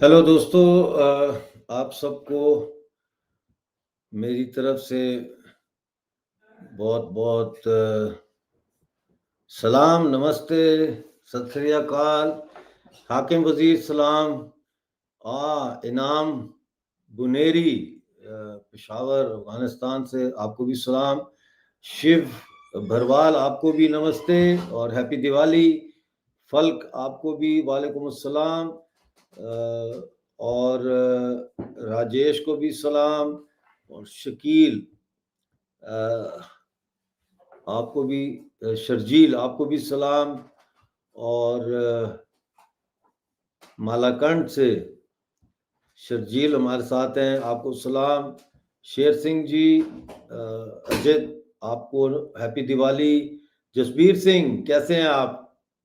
Hello دوستو، آپ سب کو میری طرف سے بہت بہت سلام، نمستے، ست سری اکال، حاکم وزیر سلام، انعام بنیری پشاور افغانستان سے آپ کو بھی سلام، شیو بھروال آپ کو بھی نمستے اور ہیپی دیوالی، فلک آپ کو بھی وعلیکم السلام، اور راجیش کو بھی سلام، اور شکیل آپ کو بھی، شرجیل آپ کو بھی سلام، اور مالاکنڈ سے شرجیل ہمارے ساتھ ہیں، آپ کو سلام، شیر سنگھ جی، اجت آپ کو ہیپی دیوالی، جسبیر سنگھ کیسے ہیں آپ؟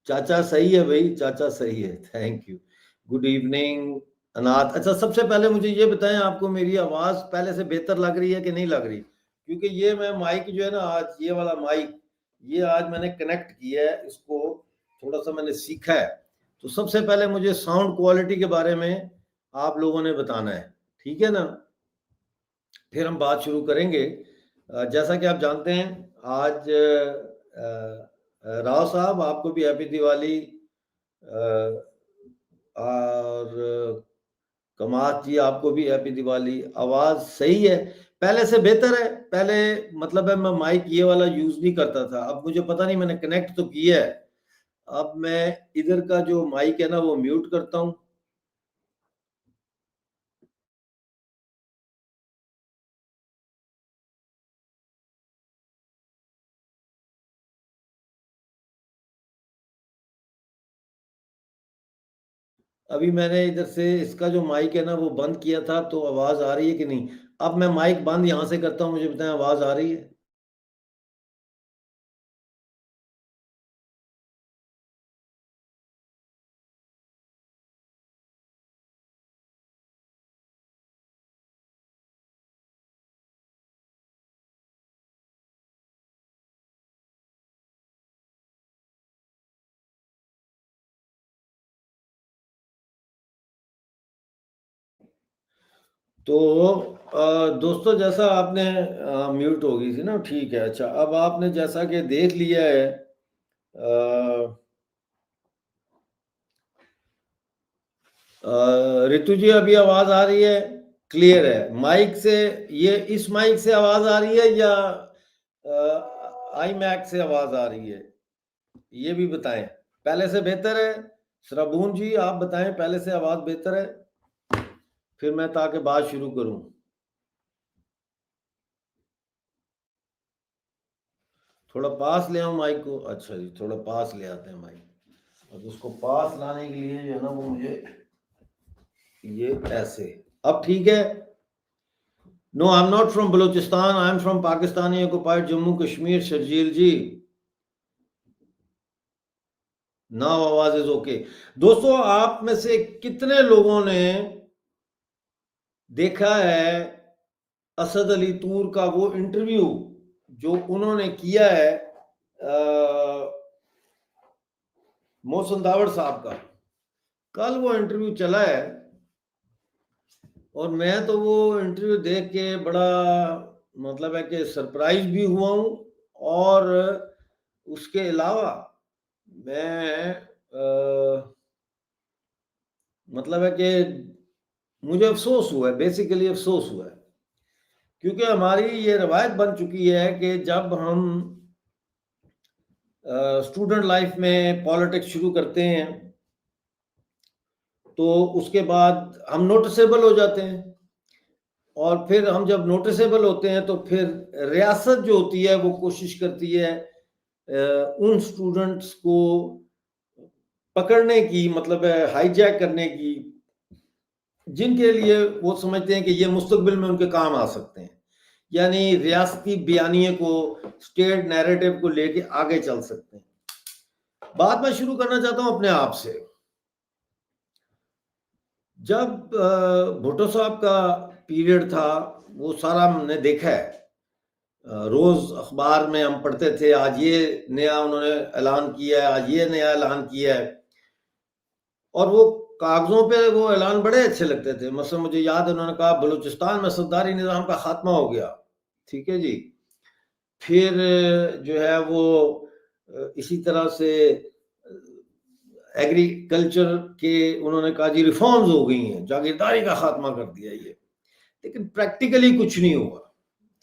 چاچا صحیح ہے بھائی، چاچا صحیح ہے، تھینک یو، گڈ ایوننگ انات۔ اچھا، سب سے پہلے مجھے یہ بتائیں، آپ کو میری آواز پہلے سے بہتر لگ رہی ہے کہ نہیں لگ رہی؟ کیونکہ یہ میں مائک جو ہے نا، آج یہ والا مائک، یہ آج میں نے کنیکٹ کیا ہے، اس کو تھوڑا سا میں نے سیکھا ہے، تو سب سے پہلے مجھے ساؤنڈ کوالٹی کے بارے میں آپ لوگوں نے بتانا ہے، ٹھیک ہے نا؟ پھر ہم بات شروع کریں گے۔ جیسا کہ آپ جانتے ہیں، آج راؤ صاحب آپ کو بھی ہیپی دیوالی، اور کمات جی آپ کو بھی ہیپی دیوالی۔ آواز صحیح ہے، پہلے سے بہتر ہے؟ پہلے مطلب ہے میں مائک یہ والا یوز نہیں کرتا تھا، اب مجھے پتہ نہیں، میں نے کنیکٹ تو کیا ہے، اب میں ادھر کا جو مائک ہے نا وہ میوٹ کرتا ہوں۔ ابھی میں نے ادھر سے اس کا جو مائک ہے نا وہ بند کیا تھا، تو آواز آ رہی ہے کہ نہیں؟ اب میں مائک بند یہاں سے کرتا ہوں، مجھے بتائیں آواز آ رہی ہے؟ تو دوستو، جیسا آپ نے میوٹ ہو گئی تھی نا، ٹھیک ہے۔ اچھا، اب آپ نے جیسا کہ دیکھ لیا ہے، ریتو جی ابھی آواز آ رہی ہے؟ کلیئر ہے مائک سے؟ یہ اس مائک سے آواز آ رہی ہے یا آئی میک سے آواز آ رہی ہے؟ یہ بھی بتائیں، پہلے سے بہتر ہے؟ سرابون جی آپ بتائیں، پہلے سے آواز بہتر ہے؟ پھر میں تاکہ بات شروع کروں۔ تھوڑا پاس لے آؤں مائک کو؟ اچھا جی، تھوڑا پاس لے آتے ہیں مائک۔ اب اس کو پاس لانے کے لیے جو ہے نا وہ مجھے یہ ایسے، اب ٹھیک ہے؟ No, I am not from Balochistan, I am from Pakistani occupied Jammu Kashmir, Sharjeel ji. Now آواز از اوکے۔ دوستو، آپ میں سے کتنے لوگوں نے دیکھا ہے اسد علی طور کا وہ انٹرویو جو انہوں نے کیا ہے محسن داوڑ صاحب کا؟ کل وہ انٹرویو چلا ہے، اور میں تو وہ انٹرویو دیکھ کے بڑا مطلب ہے کہ سرپرائز بھی ہوا ہوں، اور اس کے علاوہ میں مطلب ہے کہ مجھے افسوس ہوا ہے، بیسیکلی افسوس ہوا ہے، کیونکہ ہماری یہ روایت بن چکی ہے کہ جب ہم اسٹوڈنٹ لائف میں پالیٹکس شروع کرتے ہیں تو اس کے بعد ہم نوٹسیبل ہو جاتے ہیں، اور پھر ہم جب نوٹسیبل ہوتے ہیں تو پھر ریاست جو ہوتی ہے وہ کوشش کرتی ہے ان اسٹوڈنٹس کو پکڑنے کی، مطلب ہے ہائی جیک کرنے کی، جن کے لیے وہ سمجھتے ہیں کہ یہ مستقبل میں ان کے کام آ سکتے ہیں، یعنی ریاستی بیانیے کو، اسٹیٹ نیریٹو کو لے کے آگے چل سکتے ہیں۔ بات میں شروع کرنا چاہتا ہوں اپنے آپ سے۔ جب بھٹو صاحب کا پیریڈ تھا، وہ سارا ہم نے دیکھا ہے، روز اخبار میں ہم پڑھتے تھے، آج یہ نیا انہوں نے اعلان کیا ہے، آج یہ نیا اعلان کیا ہے، اور وہ کاغذوں پہ وہ اعلان بڑے اچھے لگتے تھے. مثلا مجھے یاد ہے انہوں نے کہا بلوچستان میں سرداری نظام کا خاتمہ ہو گیا. ٹھیک ہے جی. پھر جو ہے وہ اسی طرح سے ایگریکلچر کے انہوں نے کہا جی ریفارمز ہو گئی ہیں, جاگیرداری کا خاتمہ کر دیا یہ. لیکن پریکٹیکلی کچھ نہیں ہوا.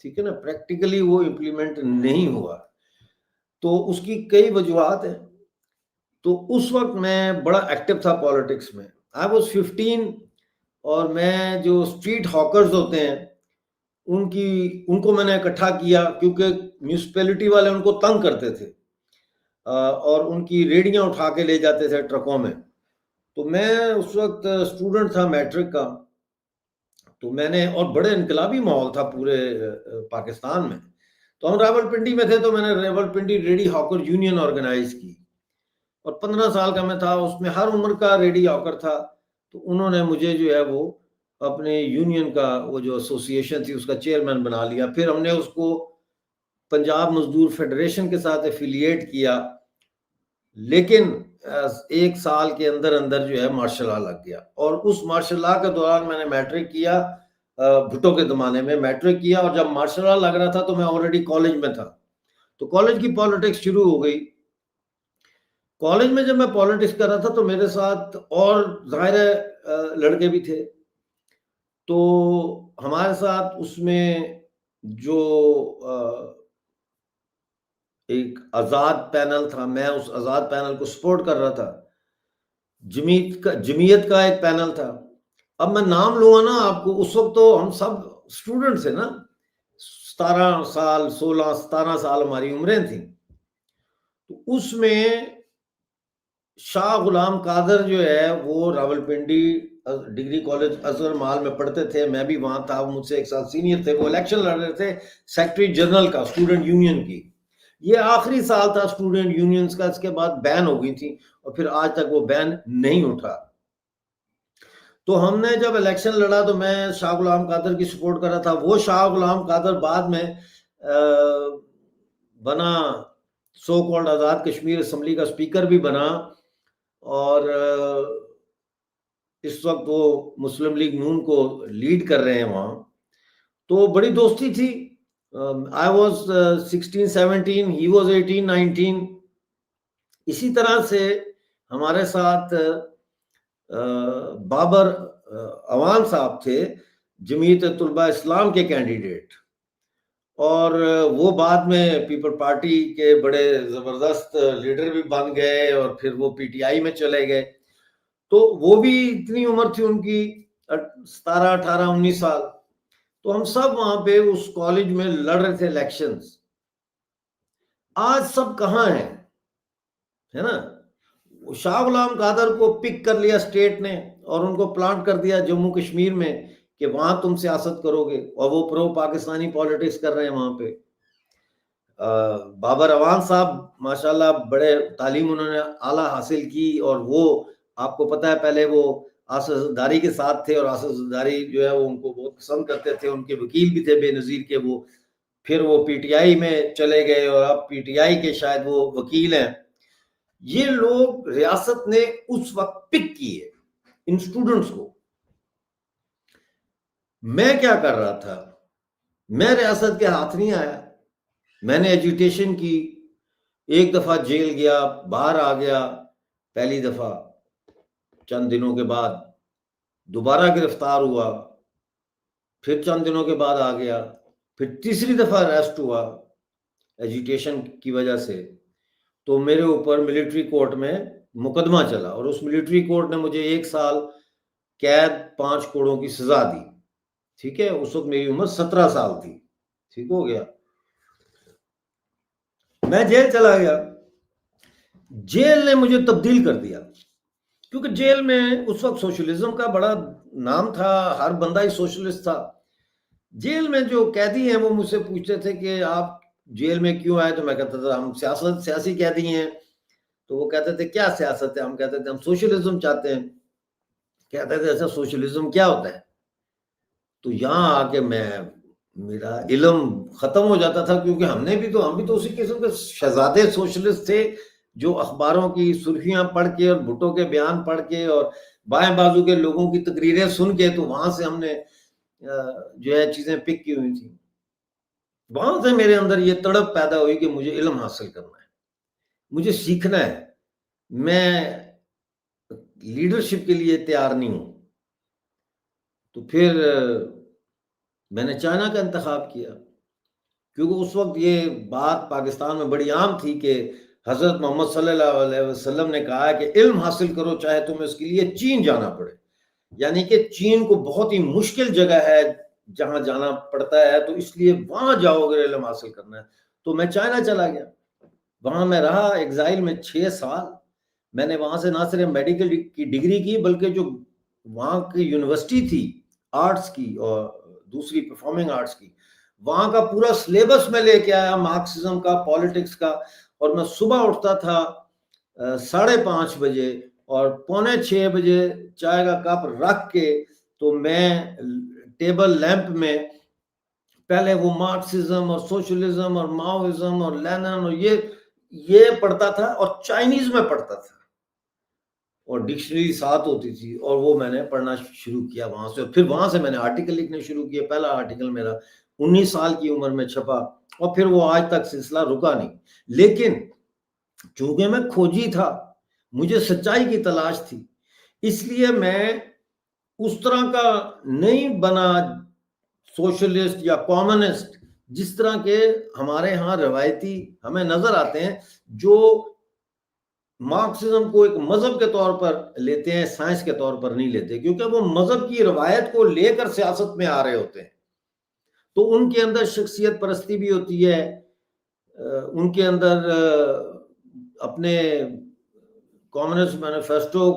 ٹھیک ہے نا, پریکٹیکلی وہ امپلیمنٹ نہیں ہوا. تو اس کی کئی وجوہات ہیں. تو اس وقت میں بڑا ایکٹیو تھا پالیٹکس میں. آئی واز 15 اور میں جو اسٹریٹ ہاکرز ہوتے ہیں ان کو میں نے اکٹھا کیا, کیونکہ میونسپلٹی والے ان کو تنگ کرتے تھے اور ان کی ریڑیاں اٹھا کے لے جاتے تھے ٹرکوں میں. تو میں اس وقت اسٹوڈنٹ تھا میٹرک کا, تو میں نے, اور بڑے انقلابی ماحول تھا پورے پاکستان میں. تو ہم راولپنڈی میں تھے, تو میں نے راولپنڈی ریڈی ہاکر یونین آرگنائز کی, اور 15 سال کا میں تھا. اس میں ہر عمر کا ریڈی ہاکر تھا. تو انہوں نے مجھے جو ہے وہ اپنے یونین کا وہ جو ایسوسیشن تھی اس کا چیئرمین بنا لیا. پھر ہم نے اس کو پنجاب مزدور فیڈریشن کے ساتھ ایفیلیٹ کیا, لیکن 1 سال کے اندر جو ہے مارشل لا لگ گیا. اور اس مارشل لا کے دوران میں نے میٹرک کیا, بھٹو کے زمانے میں میٹرک کیا, اور جب مارشل لا لگ رہا تھا تو میں آلریڈی کالج میں تھا. تو کالج کی پالیٹکس شروع ہو گئی. کالج میں جب میں پالیٹکس کر رہا تھا تو میرے ساتھ اور ظاہر لڑکے بھی تھے. تو ہمارے ساتھ اس میں جو ایک آزاد پینل تھا, میں اس آزاد پینل کو سپورٹ کر رہا تھا. جمعیت کا ایک پینل تھا. اب میں نام لوں گا نا آپ کو, اس وقت تو ہم سب اسٹوڈنٹ تھے نا, 17 سال 16 17 سال ہماری عمریں تھیں. تو اس میں شاہ غلام قادر جو ہے وہ راولپنڈی ڈگری کالج اصغر مال میں پڑھتے تھے, میں بھی وہاں تھا, وہ مجھ سے 1 سال سینئر تھے. وہ الیکشن لڑ رہے تھے سیکرٹری جنرل کا اسٹوڈنٹ یونین کی. یہ آخری سال تھا اسٹوڈنٹ یونینز کا, اس کے بعد بین ہو گئی تھی اور پھر آج تک وہ بین نہیں اٹھا. تو ہم نے جب الیکشن لڑا تو میں شاہ غلام قادر کی سپورٹ کر رہا تھا. وہ شاہ غلام قادر بعد میں بنا so called Azad Kashmir assembly کا اسپیکر بھی بنا, اور اس وقت وہ مسلم لیگ نون کو لیڈ کر رہے ہیں وہاں. تو بڑی دوستی تھی. I was 16 17, he was 18 19. اسی طرح سے ہمارے ساتھ بابر عوان صاحب تھے, جمعیت طلبہ اسلام کے کینڈیڈیٹ, اور وہ بعد میں پیپل پارٹی کے بڑے زبردست لیڈر بھی بن گئے, اور پھر وہ پی ٹی آئی میں چلے گئے. تو وہ بھی اتنی عمر تھی ان کی 17 18 19 سال. تو ہم سب وہاں پہ اس کالج میں لڑ رہے تھے الیکشنز. آج سب کہاں ہیں, ہے نا. شاہ غلام قادر کو پک کر لیا اسٹیٹ نے, اور ان کو پلانٹ کر دیا جموں کشمیر میں کہ وہاں تم سیاست کرو گے, اور وہ پرو پاکستانی پالیٹکس کر رہے ہیں وہاں پہ. بابر عوان صاحب ماشاءاللہ بڑے تعلیم انہوں نے اعلیٰ حاصل کی, اور وہ آپ کو پتہ ہے پہلے وہ آصف زرداری کے ساتھ تھے, اور آصف زرداری جو ہے وہ ان کو بہت پسند کرتے تھے. ان کے وکیل بھی تھے بے نظیر کے, وہ پھر وہ پی ٹی آئی میں چلے گئے, اور اب پی ٹی آئی کے شاید وہ وکیل ہیں. یہ لوگ ریاست نے اس وقت پک کیے ان اسٹوڈنٹس کو. میں کیا کر رہا تھا, میں ریاست کے ہاتھ نہیں آیا. میں نے ایجوٹیشن کی, 1 دفعہ جیل گیا, باہر آ گیا پہلی دفعہ, چند دنوں کے بعد دوبارہ گرفتار ہوا, پھر چند دنوں کے بعد آ گیا, پھر تیسری دفعہ اریسٹ ہوا ایجوٹیشن کی وجہ سے. تو میرے اوپر ملٹری کورٹ میں مقدمہ چلا, اور اس ملٹری کورٹ نے مجھے 1 سال قید 5 کوڑوں کی سزا دی. ٹھیک ہے, اس وقت میری عمر 17 سال تھی. ٹھیک ہو گیا, میں جیل چلا گیا. جیل نے مجھے تبدیل کر دیا, کیونکہ جیل میں اس وقت سوشلزم کا بڑا نام تھا, ہر بندہ ہی سوشلسٹ تھا. جیل میں جو قیدی ہیں وہ مجھ سے پوچھتے تھے کہ آپ جیل میں کیوں آئے, تو میں کہتا تھا ہم سیاسی قیدی ہیں. تو وہ کہتے تھے کیا سیاست ہے, ہم کہتے تھے ہم سوشلزم چاہتے ہیں. کہتے تھے ایسا سوشلزم کیا ہوتا ہے. تو یہاں آ کے میرا علم ختم ہو جاتا تھا, کیونکہ ہم بھی تو اسی قسم کے شہزادے سوشلسٹ تھے جو اخباروں کی سرخیاں پڑھ کے اور بھٹو کے بیان پڑھ کے اور بائیں بازو کے لوگوں کی تقریریں سن کے تو وہاں سے ہم نے جو ہے چیزیں پک کی ہوئی تھیں. وہاں سے میرے اندر یہ تڑپ پیدا ہوئی کہ مجھے علم حاصل کرنا ہے, مجھے سیکھنا ہے, میں لیڈرشپ کے لیے تیار نہیں ہوں. تو پھر میں نے چائنا کا انتخاب کیا, کیونکہ اس وقت یہ بات پاکستان میں بڑی عام تھی کہ حضرت محمد صلی اللہ علیہ وسلم نے کہا کہ علم حاصل کرو چاہے تمہیں اس کے لیے چین جانا پڑے, یعنی کہ چین کو بہت ہی مشکل جگہ ہے جہاں جانا پڑتا ہے, تو اس لیے وہاں جاؤ اگر علم حاصل کرنا ہے. تو میں چائنا چلا گیا, وہاں میں رہا ایگزائل میں 6 سال. میں نے وہاں سے نہ صرف میڈیکل کی ڈگری کی بلکہ جو وہاں کی یونیورسٹی تھی آرٹس کی اور دوسری پرفارمنگ آرٹس کی, وہاں کا پورا سلیبس میں لے کے آیا, مارکسزم کا, پالیٹکس کا. اور میں صبح اٹھتا تھا 5:30 بجے اور 5:45 بجے چائے کا کپ رکھ کے تو میں ٹیبل لیمپ میں پہلے وہ مارکسزم اور سوشلزم اور ماؤزم اور لینن اور یہ پڑھتا تھا, اور چائنیز میں پڑھتا تھا, اور ڈکشنری ساتھ ہوتی تھی, اور وہ میں نے پڑھنا شروع کیا وہاں سے. اور پھر وہاں سے میں نے آرٹیکل لکھنے شروع کیے. پہلا آرٹیکل میرا 19 سال کی عمر میں چھپا, اور پھر وہ آج تک سلسلہ رکا نہیں. لیکن چونکہ میں کھوجی تھا, مجھے سچائی کی تلاش تھی, اس لیے میں اس طرح کا نہیں بنا سوشلسٹ یا کامونسٹ جس طرح کے ہمارے ہاں روایتی ہمیں نظر آتے ہیں, جو مارکسزم کو ایک مذہب کے طور پر لیتے ہیں, سائنس کے طور پر نہیں لیتے, کیونکہ وہ مذہب کی روایت کو لے کر سیاست میں آ رہے ہوتے ہیں. تو ان کے اندر شخصیت پرستی بھی ہوتی ہے, ان کے اندر اپنے کمیونسٹ مینیفیسٹو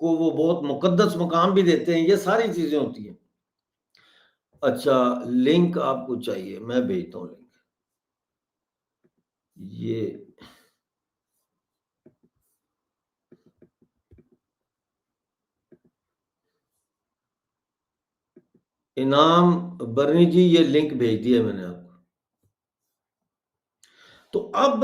کو وہ بہت مقدس مقام بھی دیتے ہیں, یہ ساری چیزیں ہوتی ہیں. اچھا, لنک آپ کو چاہیے, میں بھیجتا ہوں لنک. یہ انعام برنی جی, یہ لنک بھیج دیا میں نے آپ کو. تو اب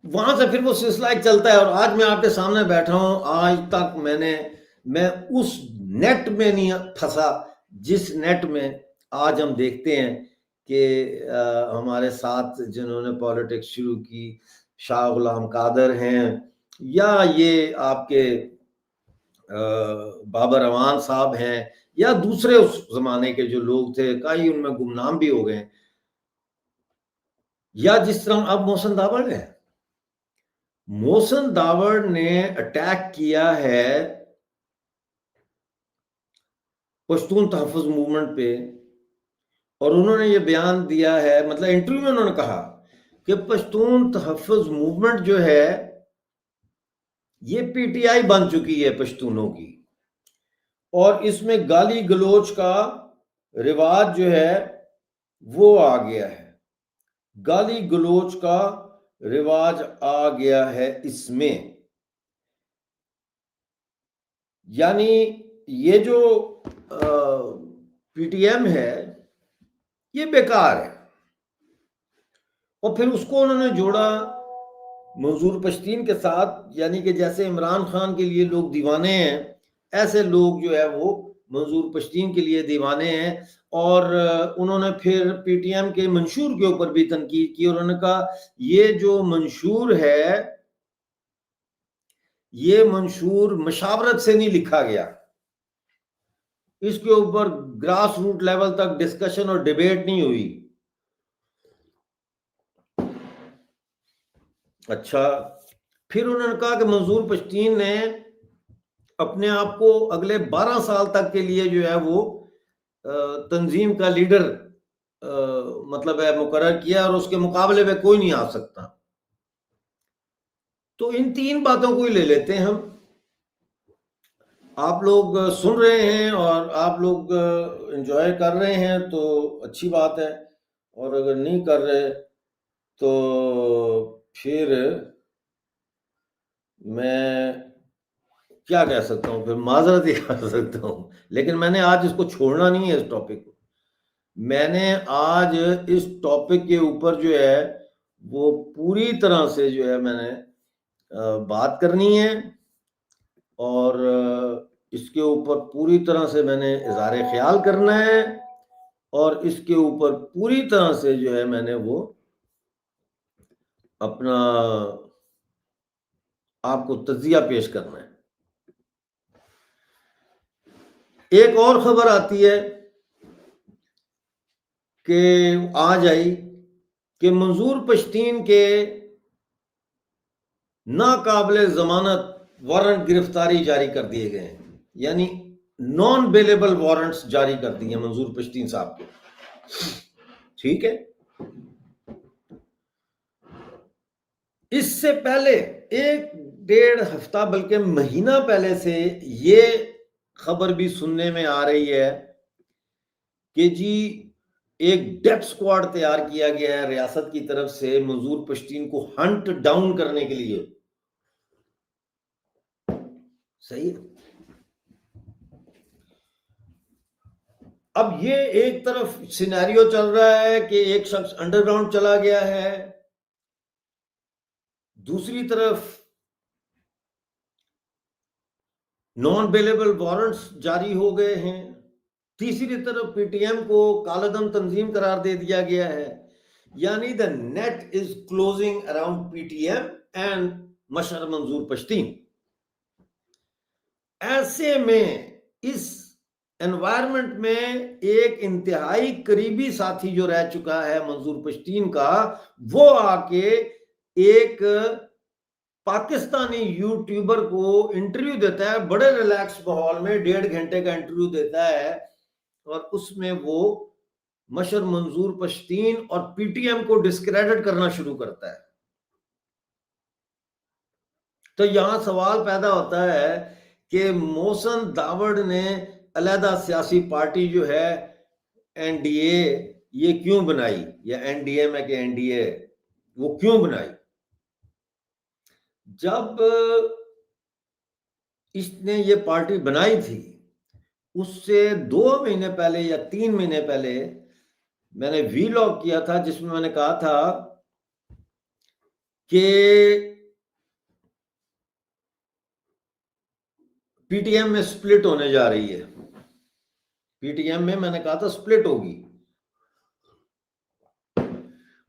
وہاں سے پھر وہ سلسلہ ایک چلتا ہے, اور آج میں آپ کے سامنے بیٹھا ہوں. آج تک میں اس نیٹ میں نہیں پھنسا جس نیٹ میں آج ہم دیکھتے ہیں کہ ہمارے ساتھ جنہوں نے پالیٹکس شروع کی, شاہ غلام قادر ہیں, یا یہ آپ کے بابر امان صاحب ہیں, یا دوسرے اس زمانے کے جو لوگ تھے, کئی ان میں گمنام بھی ہو گئے, یا جس طرح اب محسن داوڑ ہے. محسن داوڑ نے اٹیک کیا ہے پشتون تحفظ موومنٹ پہ, اور انہوں نے یہ بیان دیا ہے, مطلب انٹرویو میں انہوں نے کہا کہ پشتون تحفظ موومنٹ جو ہے یہ پی ٹی آئی بن چکی ہے پشتونوں کی, اور اس میں گالی گلوچ کا رواج جو ہے وہ آ گیا ہے, گالی گلوچ کا رواج آ گیا ہے اس میں. یعنی یہ جو پی ٹی ایم ہے یہ بیکار ہے. اور پھر اس کو انہوں نے جوڑا منظور پشتین کے ساتھ, یعنی کہ جیسے عمران خان کے لیے لوگ دیوانے ہیں, ایسے لوگ جو ہے وہ منظور پشتین کے لیے دیوانے ہیں. اور انہوں نے پھر پی ٹی ایم کے منشور کے اوپر بھی تنقید کی, اور انہوں نے کہا یہ جو منشور ہے یہ منشور مشاورت سے نہیں لکھا گیا, اس کے اوپر گراس روٹ لیول تک ڈسکشن اور ڈیبیٹ نہیں ہوئی. اچھا, پھر انہوں نے کہا کہ منظور پشتین نے اپنے آپ کو اگلے 12 سال تک کے لیے جو ہے وہ تنظیم کا لیڈر مطلب ہے مقرر کیا, اور اس کے مقابلے میں کوئی نہیں آ سکتا. تو ان 3 باتوں کو ہی لے لیتے ہیں ہم. آپ لوگ سن رہے ہیں اور آپ لوگ انجوائے کر رہے ہیں تو اچھی بات ہے, اور اگر نہیں کر رہے تو پھر میں کیا کہہ سکتا ہوں, پھر معذرت ہی کر سکتا ہوں. لیکن میں نے آج اس کو چھوڑنا نہیں ہے, اس ٹاپک کو. میں نے آج اس ٹاپک کے اوپر جو ہے وہ پوری طرح سے جو ہے میں نے بات کرنی ہے, اور اس کے اوپر پوری طرح سے میں نے اظہار خیال کرنا ہے اور اس کے اوپر پوری طرح سے جو ہے میں نے وہ اپنا آپ کو تجزیہ پیش کرنا ہے۔ ایک اور خبر آتی ہے کہ آج آئی کہ منظور پشتین کے ناقابل ضمانت وارنٹ گرفتاری جاری کر دیے گئے ہیں، یعنی نان بیلیبل وارنٹس جاری کر دیے منظور پشتین صاحب کے۔ ٹھیک ہے، اس سے پہلے ایک ڈیڑھ ہفتہ بلکہ مہینہ پہلے سے یہ خبر بھی سننے میں آ رہی ہے کہ جی ایک ڈیپ سکواڈ تیار کیا گیا ہے ریاست کی طرف سے منظور پشتین کو ہنٹ ڈاؤن کرنے کے لیے۔ صحیح ہے، اب یہ ایک طرف سینیریو چل رہا ہے کہ ایک شخص انڈر گراؤنڈ چلا گیا ہے، دوسری طرف نان بیلیبل وارنٹس جاری ہو گئے ہیں، تیسری طرف پی ٹی ایم کو کالعدم تنظیم قرار دے دیا گیا ہے، یعنی the net is closing around P T M and مشر منظور پشتین۔ ایسے میں اس انوائرمنٹ میں ایک انتہائی قریبی ساتھی جو رہ چکا ہے منظور پشتین کا، وہ آ کے ایک پاکستانی یوٹیوبر کو انٹرویو دیتا ہے، بڑے ریلیکس ماحول میں 1.5 گھنٹے کا انٹرویو دیتا ہے، اور اس میں وہ مشر منظور پشتین اور پی ٹی ایم کو ڈسکریڈٹ کرنا شروع کرتا ہے۔ تو یہاں سوال پیدا ہوتا ہے کہ محسن داوڑ نے علیحدہ سیاسی پارٹی جو ہے این ڈی اے یہ کیوں بنائی، یا این ڈی اے میں کہ این ڈی اے وہ کیوں بنائی؟ جب اس نے یہ پارٹی بنائی تھی اس سے 2 مہینے پہلے یا 3 مہینے پہلے میں نے وی لاگ کیا تھا جس میں میں نے کہا تھا کہ پی ٹی ایم میں سپلٹ ہونے جا رہی ہے، پی ٹی ایم میں نے کہا تھا سپلٹ ہوگی۔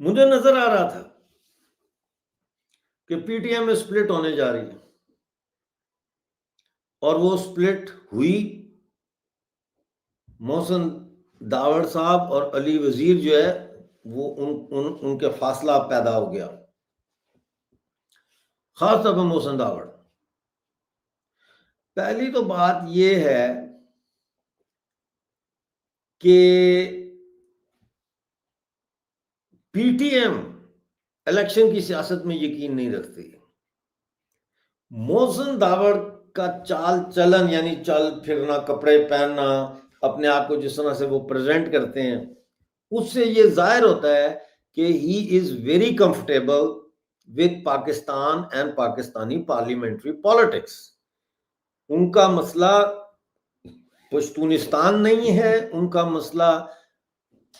مجھے نظر آ رہا تھا کہ پی ٹی ایم میں سپلٹ ہونے جا رہی ہے، اور وہ سپلٹ ہوئی۔ محسن داوڑ صاحب اور علی وزیر جو ہے وہ ان کے فاصلہ پیدا ہو گیا، خاص طور پر محسن داوڑ۔ پہلی تو بات یہ ہے کہ پی ٹی ایم الیکشن کی سیاست میں یقین نہیں رکھتی۔ محسن داوڑ کا چال چلن، یعنی چل پھرنا، کپڑے پہننا، اپنے آپ کو جس طرح سے وہ پریزنٹ کرتے ہیں، اس سے یہ ظاہر ہوتا ہے کہ he is very comfortable with Pakistan and Pakistani parliamentary politics. ان کا مسئلہ پشتونستان نہیں ہے، ان کا مسئلہ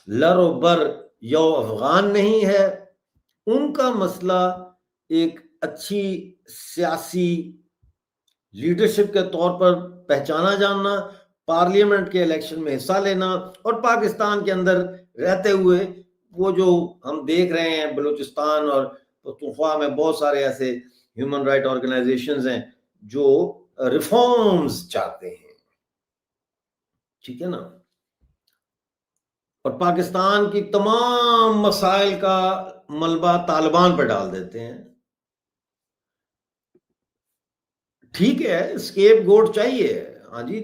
لر و بر یو افغان نہیں ہے، ان کا مسئلہ ایک اچھی سیاسی لیڈرشپ کے طور پر پہچانا جاننا، پارلیمنٹ کے الیکشن میں حصہ لینا، اور پاکستان کے اندر رہتے ہوئے وہ جو ہم دیکھ رہے ہیں بلوچستان اور پختونخوا میں بہت سارے ایسے ہیومن رائٹ آرگنائزیشنز ہیں جو ریفارمز چاہتے ہیں، ٹھیک ہے نا، اور پاکستان کی تمام مسائل کا ملبہ طالبان پہ ڈال دیتے ہیں۔ ٹھیک ہے، اسکیپ گوٹ چاہیے، ہاں جی،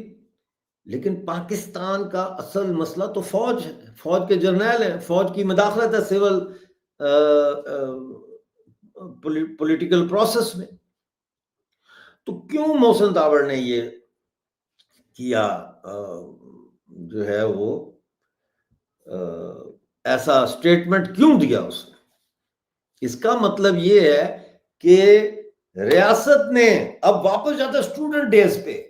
لیکن پاکستان کا اصل مسئلہ تو فوج ہے، فوج کے جرنیل ہیں، فوج کی مداخلت ہے سول پولیٹیکل پروسیس میں۔ تو کیوں محسن داوڑ نے یہ کیا، جو ہے وہ ایسا سٹیٹمنٹ کیوں دیا اس نے؟ اس کا مطلب یہ ہے کہ ریاست نے اب واپس جاتا ہے اسٹوڈنٹ ڈیز پہ،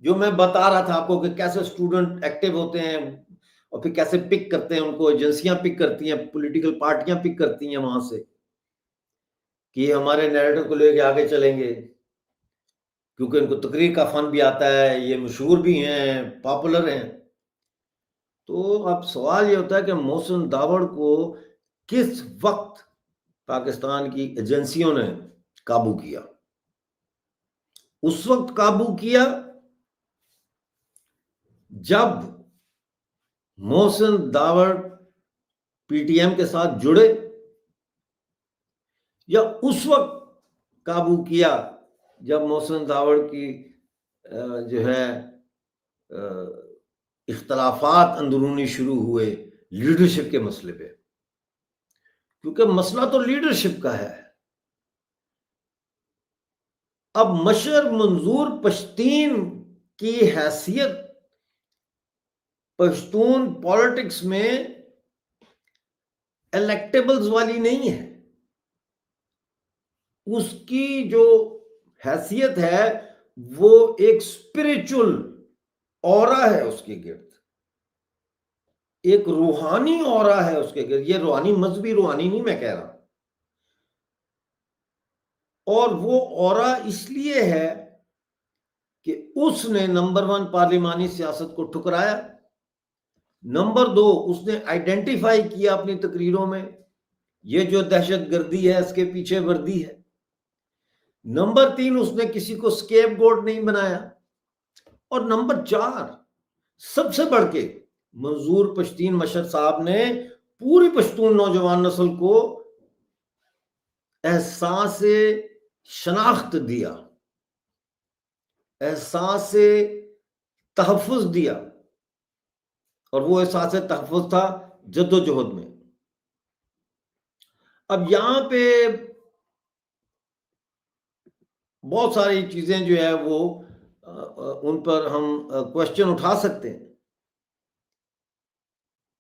جو میں بتا رہا تھا آپ کو کہ کیسے اسٹوڈنٹ ایکٹیو ہوتے ہیں اور پھر کیسے پک کرتے ہیں ان کو، ایجنسیاں پک کرتی ہیں، پولیٹیکل پارٹیاں پک کرتی ہیں وہاں سے کہ ہمارے نیریٹو کو لے کے آگے چلیں گے۔ کیونکہ ان کو تقریر کا فن بھی آتا ہے, یہ مشہور بھی ہیں, پاپولر ہیں. تو اب سوال یہ ہوتا ہے کہ محسن داوڑ کو کس وقت پاکستان کی ایجنسیوں نے قابو کیا؟ اس وقت قابو کیا جب محسن داوڑ پی ٹی ایم کے ساتھ جڑے, یا اس وقت قابو کیا جب محسن داوڑ کی جو ہے اختلافات اندرونی شروع ہوئے لیڈرشپ کے مسئلے پہ؟ کیونکہ مسئلہ تو لیڈرشپ کا ہے. اب مشر منظور پشتین کی حیثیت پشتون پالیٹکس میں الیکٹیبلز والی نہیں ہے. اس کی جو حیثیت ہے وہ ایک اسپرچل اورا ہے اس کے گرد, ایک روحانی اورا ہے اس کے گرد. یہ روحانی مذہبی روحانی نہیں میں کہہ رہا, اور وہ اورا اس لیے ہے کہ اس نے نمبر 1 پارلیمانی سیاست کو ٹھکرایا, نمبر 2 اس نے آئیڈینٹیفائی کیا اپنی تقریروں میں یہ جو دہشت گردی ہے اس کے پیچھے وردی ہے, نمبر 3 اس نے کسی کو سکیپ گوٹ نہیں بنایا, اور نمبر 4 سب سے بڑھ کے منظور پشتین مشر صاحب نے پوری پشتون نوجوان نسل کو احساس شناخت دیا, احساس تحفظ دیا, اور وہ احساس تحفظ تھا جد و جہد میں. اب یہاں پہ بہت ساری چیزیں جو ہے وہ ان پر ہم کوشچن اٹھا سکتے ہیں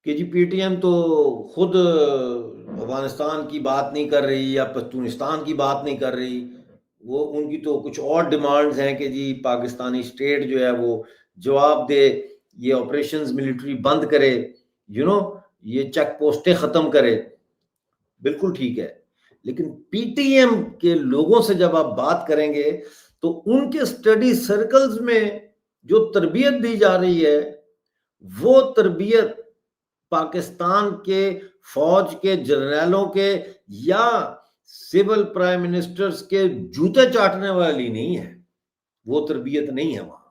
کہ جی پی ٹی ایم تو خود افغانستان کی بات نہیں کر رہی یا پشتونستان کی بات نہیں کر رہی, وہ ان کی تو کچھ اور ڈیمانڈز ہیں کہ جی پاکستانی اسٹیٹ جو ہے وہ جواب دے, یہ آپریشنز ملٹری بند کرے, یہ چیک پوسٹیں ختم کرے. بالکل ٹھیک ہے, لیکن پی ٹی ایم کے لوگوں سے جب آپ بات کریں گے تو ان کے اسٹڈی سرکلز میں جو تربیت دی جا رہی ہے وہ تربیت پاکستان کے فوج کے جنرلوں کے یا سول پرائم منسٹرز کے جوتے چاٹنے والی نہیں ہے, وہ تربیت نہیں ہے وہاں.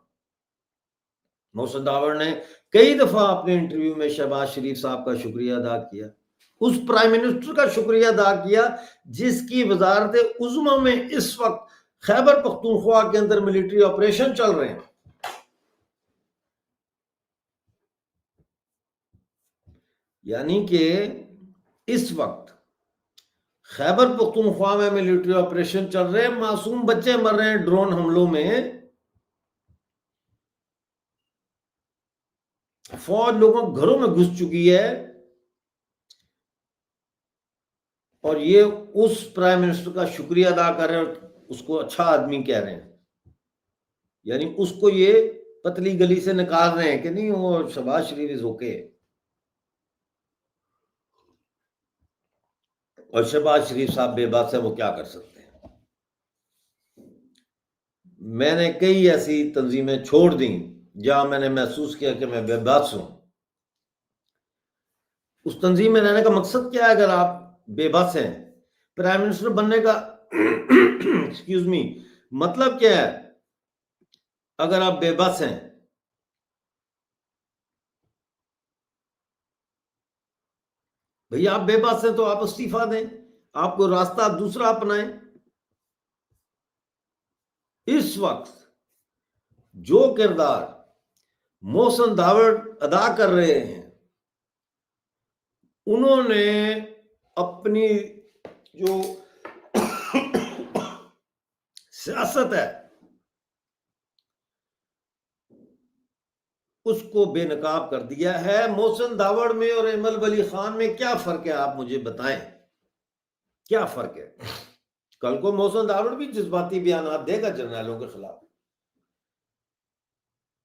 محسن داوڑ نے کئی دفعہ اپنے انٹرویو میں شہباز شریف صاحب کا شکریہ ادا کیا, اس پرائم منسٹر کا شکریہ ادا کیا جس کی وزارت عظمیٰ میں اس وقت خیبر پختونخوا کے اندر ملٹری آپریشن چل رہے ہیں. یعنی کہ اس وقت خیبر پختونخوا میں ملٹری آپریشن چل رہے ہیں, معصوم بچے مر رہے ہیں ڈرون حملوں میں, فوج لوگوں کے گھروں میں گھس چکی ہے, اور یہ اس پرائم منسٹر کا شکریہ ادا کر رہے ہیں, اس کو اچھا آدمی کہہ رہے ہیں. یعنی اس کو یہ پتلی گلی سے نکال رہے ہیں کہ نہیں وہ شہباز شریف از اوکے, اور شہباز شریف صاحب بے بس ہے, وہ کیا کر سکتے ہیں. میں نے کئی ایسی تنظیمیں چھوڑ دیں جہاں میں نے محسوس کیا کہ میں بے بس ہوں. اس تنظیم میں رہنے کا مقصد کیا ہے؟ اگر آپ بے بس ہیں, پرائم منسٹر بننے کا ایکسکیوز می مطلب کیا ہے؟ اگر آپ بے بس ہیں, بھئی آپ بے بس ہیں تو آپ استعفیٰ دیں, آپ کو راستہ دوسرا اپنائیں. اس وقت جو کردار محسن داوڑ ادا کر رہے ہیں, انہوں نے اپنی جو سیاست ہے اس کو بے نقاب کر دیا ہے. محسن داوڑ میں اور ایمل ولی خان میں کیا فرق ہے؟ آپ مجھے بتائیں کیا فرق ہے؟ کل کو محسن داوڑ بھی جذباتی بیانات دے گا جرنیلوں کے خلاف,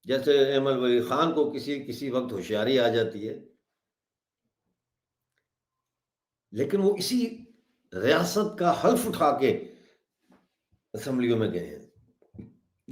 جیسے ایمل ولی خان کو کسی وقت ہوشیاری آ جاتی ہے, لیکن وہ اسی ریاست کا حلف اٹھا کے اسمبلیوں میں گئے ہیں.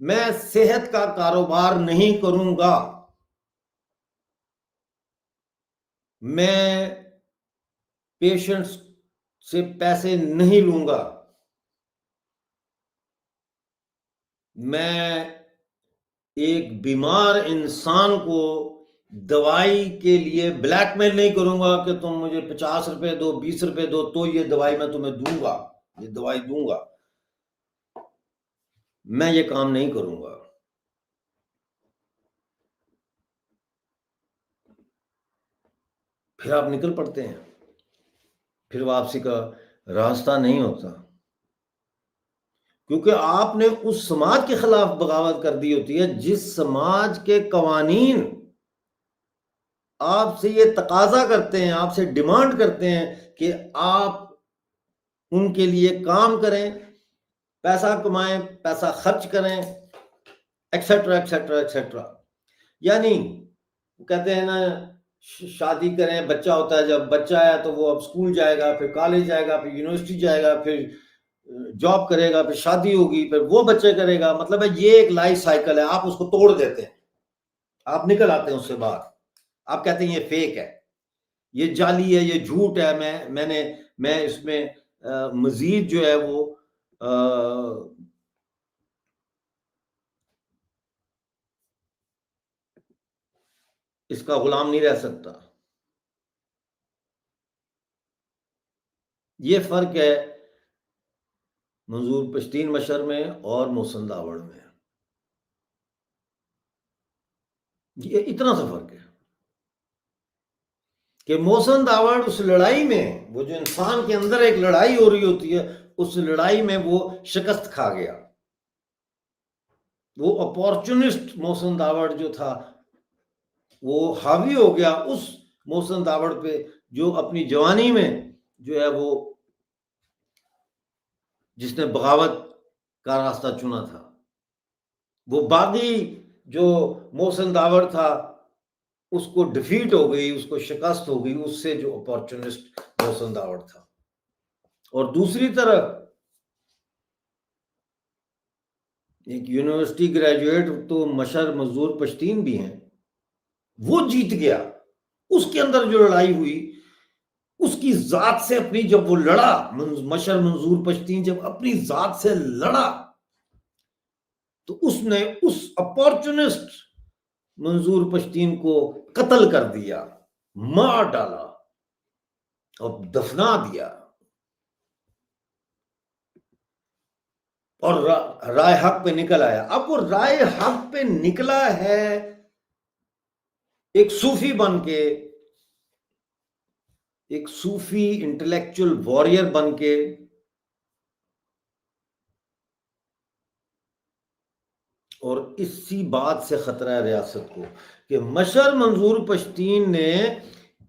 میں صحت کا کاروبار نہیں کروں گا، میں پیشنٹس سے پیسے نہیں لوں گا، میں ایک بیمار انسان کو دوائی کے لیے بلیک میل نہیں کروں گا کہ تم مجھے 50 روپے دو، 20 روپے دو تو یہ دوائی میں تمہیں دوں گا، یہ دوائی دوں گا، میں یہ کام نہیں کروں گا۔ پھر آپ نکل پڑتے ہیں، پھر واپسی کا راستہ نہیں ہوتا، کیونکہ آپ نے اس سماج کے خلاف بغاوت کر دی ہوتی ہے جس سماج کے قوانین آپ سے یہ تقاضا کرتے ہیں، آپ سے ڈیمانڈ کرتے ہیں کہ آپ ان کے لیے کام کریں، پیسہ کمائیں، پیسہ خرچ کریں، ایکسیٹرا ایکسیٹرا ایکسیٹرا۔ یعنی کہتے ہیں نا شادی کریں، بچہ ہوتا ہے، جب بچہ آیا تو وہ اب اسکول جائے گا، پھر کالج جائے گا، پھر یونیورسٹی جائے گا، پھر جاب کرے گا، پھر شادی ہوگی، پھر وہ بچے کرے گا، مطلب ہے یہ ایک لائف سائیکل ہے، آپ اس کو توڑ دیتے ہیں، آپ نکل آتے ہیں اس سے باہر، آپ کہتے ہیں یہ فیک ہے، یہ جعلی ہے، یہ جھوٹ ہے، میں اس میں مزید جو ہے وہ اس کا غلام نہیں رہ سکتا۔ یہ فرق ہے منظور پشتین مشر میں اور محسن داوڑ میں، یہ اتنا سا فرق ہے کہ محسن داوڑ اس لڑائی میں، وہ جو انسان کے اندر ایک لڑائی ہو رہی ہوتی ہے، اس لڑائی میں وہ شکست کھا گیا، وہ اپورچونسٹ محسن داوڑ جو تھا وہ حاوی ہو گیا اس محسن داوڑ پہ جو اپنی جوانی میں جو ہے وہ جس نے بغاوت کا راستہ چنا تھا، وہ باغی جو محسن داوڑ تھا اس کو ڈیفیٹ ہو گئی، اس کو شکست ہو گئی اس سے جو اپورچونسٹ محسن داوڑ تھا۔ اور دوسری طرف ایک یونیورسٹی گریجویٹ تو مشر منظور پشتین بھی ہیں، وہ جیت گیا، اس کے اندر جو لڑائی ہوئی اس کی ذات سے اپنی، جب وہ لڑا مشر منظور پشتین جب اپنی ذات سے لڑا تو اس نے اس اپورچونسٹ منظور پشتین کو قتل کر دیا، مار ڈالا اور دفنا دیا، اور رائے حق پہ نکل آیا۔ اب وہ رائے حق پہ نکلا ہے ایک صوفی بن کے، ایک صوفی انٹلیکچوئل وارئر بن کے، اور اسی بات سے خطرہ ہے ریاست کو کہ مشر منظور پشتین نے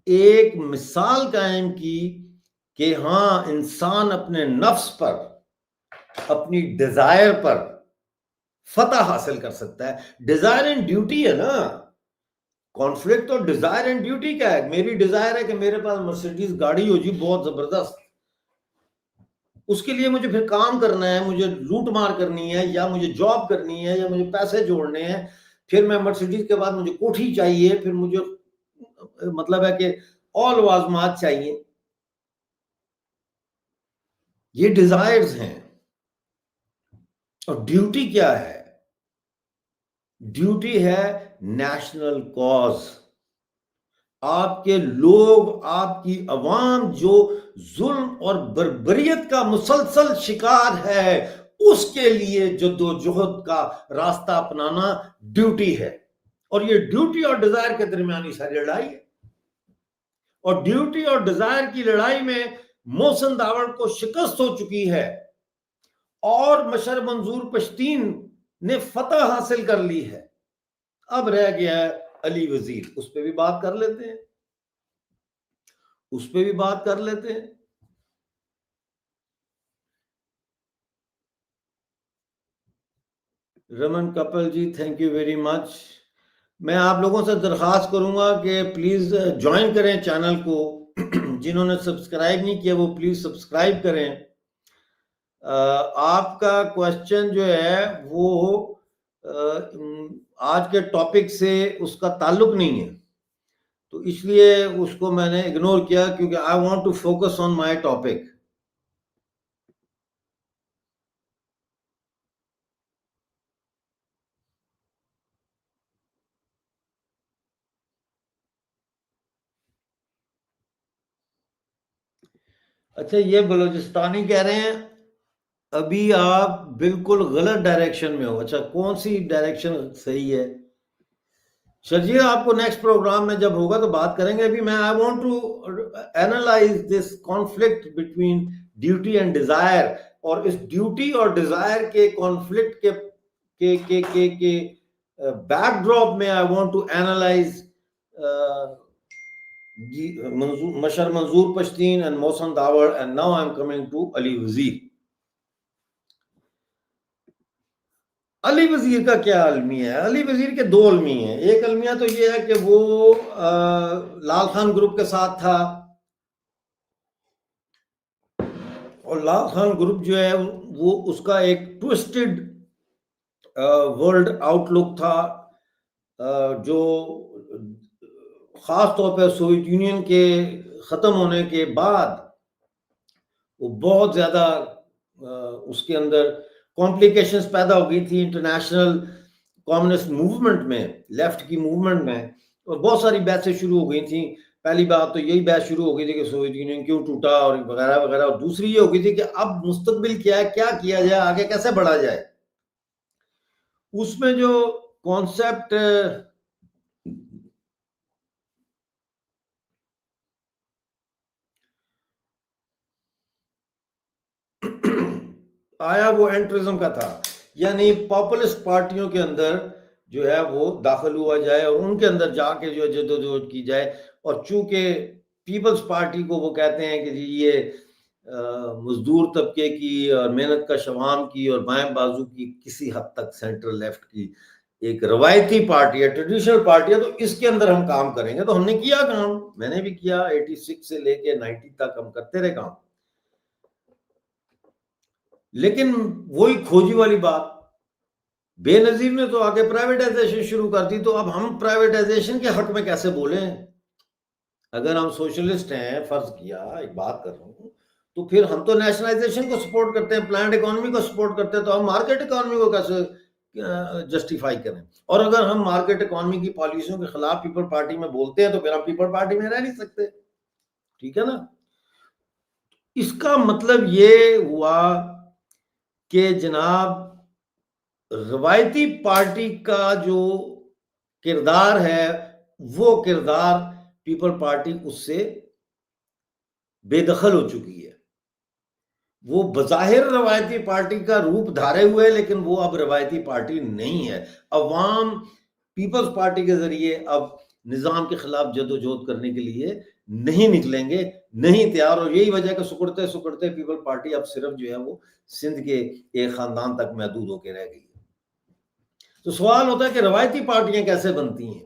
ایک مثال قائم کی کہ ہاں انسان اپنے نفس پر، اپنی ڈیزائر پر فتح حاصل کر سکتا ہے۔ ڈیزائر اینڈ ڈیوٹی ہے نا، کانفلکٹ اور ڈیزائر اینڈ ڈیوٹی کیا ہے؟ میری ڈیزائر ہے کہ میرے پاس مرسیڈیز گاڑی ہو جی بہت زبردست، اس کے لیے مجھے پھر کام کرنا ہے، مجھے لوٹ مار کرنی ہے، یا مجھے جاب کرنی ہے، یا مجھے پیسے جوڑنے ہیں، پھر میں مرسیڈیز کے بعد مجھے کوٹھی چاہیے، پھر مجھے مطلب ہے کہ اور لوازمات چاہیے، یہ ڈیزائرز ہیں۔ اور ڈیوٹی کیا ہے؟ ڈیوٹی ہے نیشنل کاز، آپ کے لوگ، آپ کی عوام جو ظلم اور بربریت کا مسلسل شکار ہے، اس کے لیے جدوجہد کا راستہ اپنانا ڈیوٹی ہے۔ اور یہ ڈیوٹی اور ڈیزائر کے درمیانی ساری لڑائی ہے، اور ڈیوٹی اور ڈیزائر کی لڑائی میں محسن داوڑ کو شکست ہو چکی ہے، اور مشر منظور پشتین نے فتح حاصل کر لی ہے۔ اب رہ گیا ہے علی وزیر، اس پہ بھی بات کر لیتے ہیں، اس پہ بھی بات کر لیتے ہیں۔ رمن کپل جی تھینک یو ویری مچ۔ میں آپ لوگوں سے درخواست کروں گا کہ پلیز جوائن کریں چینل کو، جنہوں نے سبسکرائب نہیں کیا وہ پلیز سبسکرائب کریں۔ آپ کا کوشچن جو ہے وہ آج کے ٹاپک سے اس کا تعلق نہیں ہے، تو اس لیے اس کو میں نے اگنور کیا، کیونکہ I want to focus on my topic. اچھا، یہ بلوچستانی کہہ رہے ہیں ابھی آپ بالکل غلط ڈائریکشن میں ہو. اچھا، کون سی ڈائریکشن صحیح ہے؟ شرجیل آپ کو نیکسٹ پروگرام میں جب ہوگا تو بات کریں گے. ابھی میں I want to analyse this conflict between duty and desire, اور اس ڈیوٹی اور ڈیزائر کے کانفلکٹ کے بیک ڈراپ میں I want to analyse Mashar Manzoor Pashteen and Mohsin Dawar, and now I am coming to Ali Wazir. Ali وزیر کا کیا المیہ ہے؟ علی وزیر کے دو المیہ ہیں. ایک المیہ تو یہ ہے کہ وہ لال خان گروپ کے ساتھ تھا، اور لال خان گروپ جو ہے وہ اس کا ایک ٹوسٹڈ ورلڈ آؤٹ لک تھا، جو خاص طور پہ سوویت یونین کے ختم ہونے کے بعد وہ بہت زیادہ اس کے اندر کمپلیکیشنز پیدا ہو گئی تھی انٹرنیشنل کمیونسٹ موومنٹ میں، لیفٹ کی موومنٹ میں، اور بہت ساری بحثیں شروع ہو گئی تھیں. پہلی بات تو یہی بحث شروع ہو گئی تھی کہ سوویت یونین کیوں ٹوٹا اور وغیرہ وغیرہ، اور دوسری یہ ہو گئی تھی کہ اب مستقبل کیا ہے، کیا کیا جائے، آگے کیسے بڑھا جائے. اس میں جو کانسیپٹ آیا وہ اینٹرزم کا تھا، یعنی پاپولسٹ پارٹیوں کے اندر جو ہے وہ داخل ہوا جائے اور ان کے اندر جا کے جو جدوجہد کی جائے. اور چونکہ پیپلز پارٹی کو وہ کہتے ہیں کہ جی یہ مزدور طبقے کی اور محنت کش عوام کی اور بائیں بازو کی کسی حد تک سینٹرل لیفٹ کی ایک روایتی پارٹی ہے، ٹریڈیشنل پارٹی ہے، تو اس کے اندر ہم کام کریں گے. تو ہم نے کیا کام، میں نے بھی کیا، 86 سے لے کے 90 تک ہم کرتے رہے کام. لیکن وہی کھوجی والی بات، بے نظیر نے تو آگے پرائیویٹائزیشن شروع کر دی. تو اب ہم پرائیویٹائزیشن کے حق میں کیسے بولیں؟ اگر ہم سوشلسٹ ہیں، فرض کیا ایک بات کر رہا ہوں، تو پھر ہم تو نیشنلائزیشن کو سپورٹ کرتے ہیں، پلانڈ اکانومی کو سپورٹ کرتے ہیں، تو ہم مارکیٹ اکانومی کو کیسے جسٹیفائی کریں؟ اور اگر ہم مارکیٹ اکانومی کی پالیسیوں کے خلاف پیپل پارٹی میں بولتے ہیں تو پھر ہم پیپل پارٹی میں رہ نہیں سکتے. ٹھیک ہے نا؟ اس کا مطلب یہ ہوا کہ جناب روایتی پارٹی کا جو کردار ہے وہ کردار پیپل پارٹی اس سے بے دخل ہو چکی ہے. وہ بظاہر روایتی پارٹی کا روپ دھارے ہوئے، لیکن وہ اب روایتی پارٹی نہیں ہے. عوام پیپلز پارٹی کے ذریعے اب نظام کے خلاف جدوجہد کرنے کے لیے نہیں نکلیں گے، نہیں تیار. اور یہی وجہ کہ سکڑتے سکڑتے پیپل پارٹی اب صرف جو ہے وہ سندھ کے ایک خاندان تک محدود ہو کے رہ گئی. تو سوال ہوتا ہے کہ روایتی پارٹیاں کیسے بنتی ہیں؟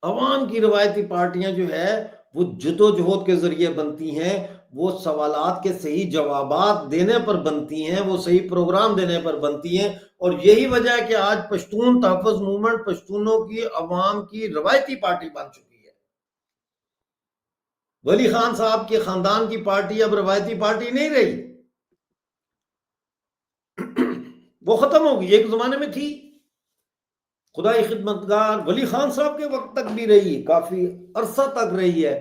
عوام کی روایتی پارٹیاں جو ہے وہ جدوجہد کے ذریعے بنتی ہیں، وہ سوالات کے صحیح جوابات دینے پر بنتی ہیں، وہ صحیح پروگرام دینے پر بنتی ہیں. اور یہی وجہ ہے کہ آج پشتون تحفظ موومنٹ پشتونوں کی عوام کی روایتی پارٹی بن چکی ہے. ولی خان صاحب کے خاندان کی پارٹی اب روایتی پارٹی نہیں رہی، وہ ختم ہو گئی. ایک زمانے میں تھی، خدائی خدمتگار ولی خان صاحب کے وقت تک بھی رہی، کافی عرصہ تک رہی ہے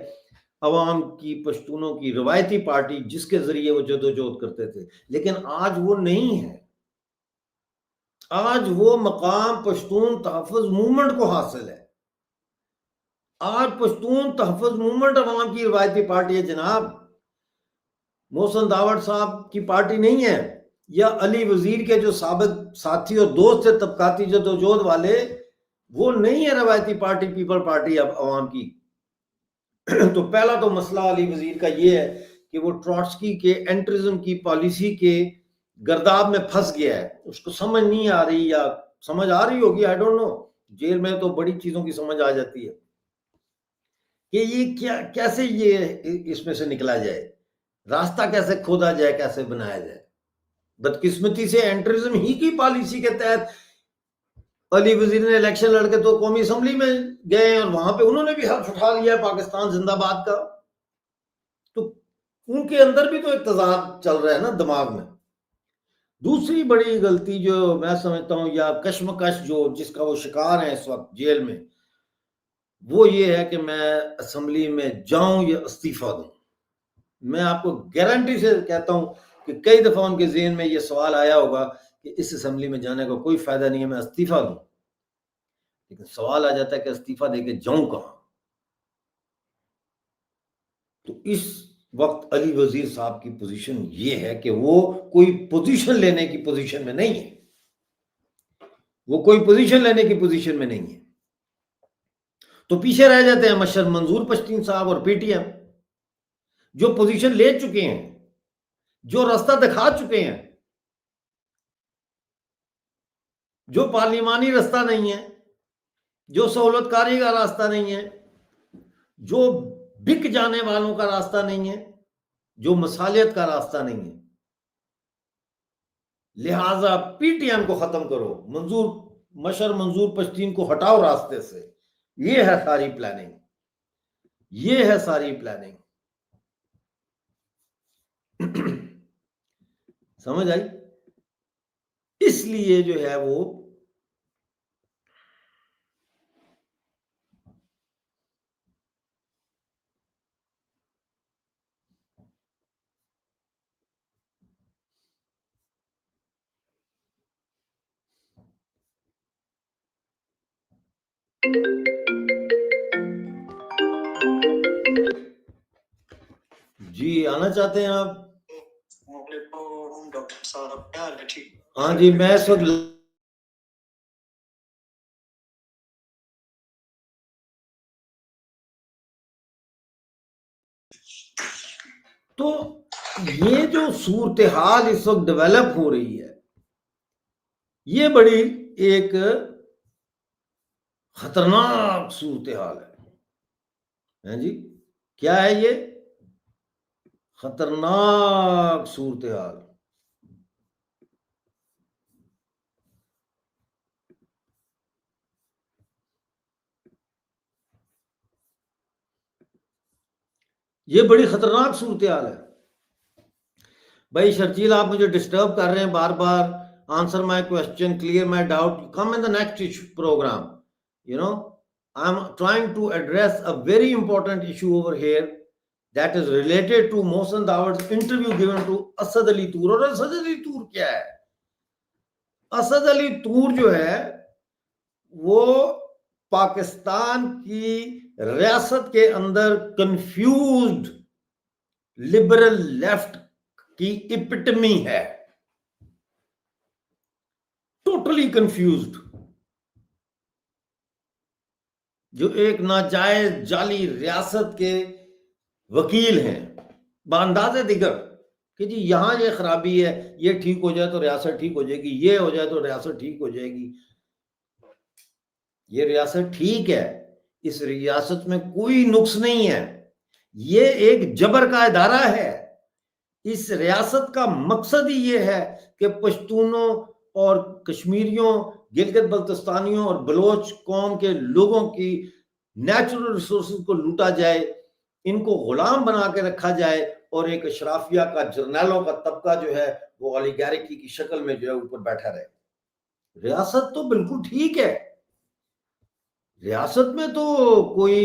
عوام کی پشتونوں کی روایتی پارٹی، جس کے ذریعے وہ جدوجہد کرتے تھے. لیکن آج وہ نہیں ہے. آج وہ مقام پشتون تحفظ موومنٹ کو حاصل ہے. آج پشتون تحفظ موومنٹ عوام کی روایتی پارٹی ہے جناب. محسن داوڑ صاحب کی پارٹی نہیں ہے، یا علی وزیر کے جو سابق ساتھی اور دوست تھے طبقاتی جدوجہد والے، وہ نہیں ہے روایتی پارٹی پیپل پارٹی اب عوام کی. تو پہلا تو مسئلہ علی وزیر کا یہ ہے کہ وہ ٹراٹسکی کے اینٹرزم کی پالیسی کے گرداب میں پھنس گیا ہے. اس کو سمجھ نہیں آ رہی، یا سمجھ آ رہی ہوگی، آئی ڈونٹ نو. جیل میں تو بڑی چیزوں کی سمجھ آ جاتی ہے کہ یہ کیسے یہ اس میں سے نکلا جائے، راستہ کیسے کھودا جائے، کیسے بنایا جائے. بدقسمتی سے اینٹرزم ہی کی پالیسی کے تحت علی وزیر نے الیکشن لڑ کے تو قومی اسمبلی میں گئے اور وہاں پہ انہوں نے بھی حرف اٹھا لیا ہے پاکستان زندہ باد کا. تو ان کے اندر بھی تو ایک تضاد چل رہا ہے نا دماغ میں. دوسری بڑی غلطی جو میں سمجھتا ہوں یا کشمکش جو جس کا وہ شکار ہے اس وقت جیل میں، وہ یہ ہے کہ میں اسمبلی میں جاؤں یا استعفیٰ دوں. میں آپ کو گارنٹی سے کہتا ہوں کہ کئی دفعہ ان کے ذہن میں یہ سوال آیا ہوگا کہ اس اسمبلی میں جانے کا کوئی فائدہ نہیں ہے، میں استعفیٰ دوں. لیکن سوال آ جاتا ہے کہ استعفیٰ دے کے جاؤں کہاں. تو اس وقت علی وزیر صاحب کی پوزیشن یہ ہے کہ وہ کوئی پوزیشن لینے کی پوزیشن میں نہیں ہے. وہ کوئی پوزیشن لینے کی پوزیشن میں نہیں ہے. تو پیچھے رہ جاتے ہیں مشر منظور پشتین صاحب اور پی ٹی ایم جو پوزیشن لے چکے ہیں، جو راستہ دکھا چکے ہیں، جو پارلیمانی راستہ نہیں ہے، جو سہولت کاری کا راستہ نہیں ہے، جو بک جانے والوں کا راستہ نہیں ہے، جو مصالحت کا راستہ نہیں ہے. لہٰذا پی ٹی ایم کو ختم کرو، مشر منظور پشتین کو ہٹاؤ راستے سے. یہ ہے ساری پلاننگ، یہ ہے ساری پلاننگ. سمجھ آئی؟ اس لیے جو ہے وہ جی آنا چاہتے ہیں آپ؟ ڈاکٹر صاحب کیا حال ہے؟ ٹھیک؟ ہاں جی، میں اس وقت تو یہ جو صورتحال اس وقت ڈیولپ ہو رہی ہے، یہ بڑی ایک خطرناک صورتحال ہے. جی کیا ہے یہ خطرناک صورتحال؟ یہ بڑی خطرناک صورتحال ہے. بھائی شرجیل آپ مجھے ڈسٹرب کر رہے ہیں بار بار. Answer my question, clear my doubt, come in the next program. I'm trying to address a very important issue over here that is related to Mohsen Dawad's interview given to Asad Ali Toor. اور اسد علی طور کیا ہے؟ اسد علی طور جو ہے وہ پاکستان کی ریاست کے اندر کنفیوزڈ لبرل لیفٹ کی اپٹمی ہے. ٹوٹلی کنفیوزڈ، جو ایک ناجائز جعلی ریاست کے وکیل ہیں بانداز دیگر کہ جی یہاں یہ خرابی ہے، یہ ٹھیک ہو جائے تو ریاست ٹھیک ہو جائے گی، یہ ہو جائے تو ریاست ٹھیک ہو جائے گی. یہ ریاست ٹھیک ہے، اس ریاست میں کوئی نقص نہیں ہے، یہ ایک جبر کا ادارہ ہے. اس ریاست کا مقصد ہی یہ ہے کہ پشتونوں اور کشمیریوں، گلگت بلتستانیوں اور بلوچ قوم کے لوگوں کی نیچرل ریسورسز کو لوٹا جائے، ان کو غلام بنا کے رکھا جائے، اور ایک اشرافیہ کا جرنیلوں کا طبقہ جو ہے وہ اولیگارکی کی شکل میں جو ہے اوپر بیٹھا رہے. ریاست تو بالکل ٹھیک ہے، ریاست میں تو کوئی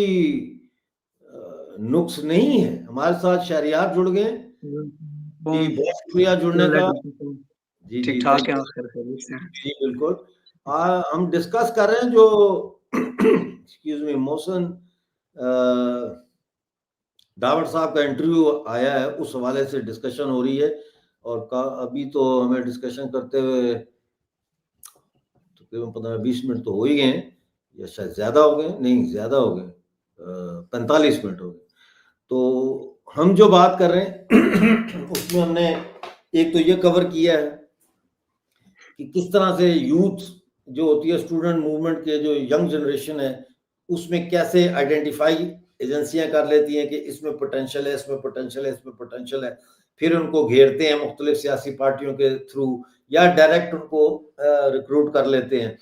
نقص نہیں ہے. ہمارے ساتھ شہریار جڑ گئے. جی بہت شکریہ جڑنے کا. جی ٹھیک ٹھاک ہے. جی بالکل. ہم ڈسکس کر رہے ہیں جو ایکسکیوز می محسن داوڑ صاحب کا انٹرویو آیا ہے، اس حوالے سے ڈسکشن ہو رہی ہے. اور ابھی تو ہمیں ڈسکشن کرتے ہوئے تقریباً 15-20 منٹ تو ہو ہی گئے ہیں، یا شاید زیادہ ہو گئے، نہیں زیادہ ہو گئے، 45 منٹ ہو گئے. تو ہم جو بات کر رہے ہیں اس میں ہم نے ایک تو یہ کور کیا ہے کہ کس طرح سے یوتھ جو ہوتی ہے اسٹوڈنٹ موومنٹ کے جو ینگ جنریشن ہے، اس میں کیسے آئیڈینٹیفائی ایجنسیاں کر لیتی ہیں کہ اس میں پوٹینشیل ہے، اس میں پوٹینشیل ہے، اس میں پوٹینشیل ہے. پھر ان کو گھیرتے ہیں مختلف سیاسی پارٹیوں کے تھرو یا ڈائریکٹ ان کو ریکروٹ کر لیتے ہیں.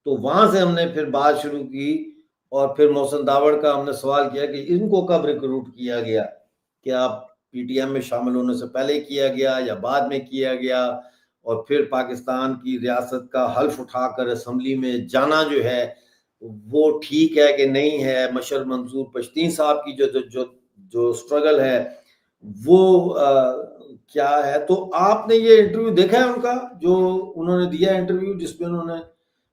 تو وہاں سے ہم نے پھر بات شروع کی اور پھر محسن داوڑ کا ہم نے سوال کیا کہ ان کو کب ریکروٹ کیا گیا, کیا آپ پی ٹی ایم میں شامل ہونے سے پہلے کیا گیا یا بعد میں کیا گیا, اور پھر پاکستان کی ریاست کا حلف اٹھا کر اسمبلی میں جانا جو ہے وہ ٹھیک ہے کہ نہیں ہے. مشر منصور پشتین صاحب کی جو سٹرگل ہے وہ کیا ہے. تو آپ نے یہ انٹرویو دیکھا ہے ان کا جو انہوں نے دیا انٹرویو جس میں انہوں نے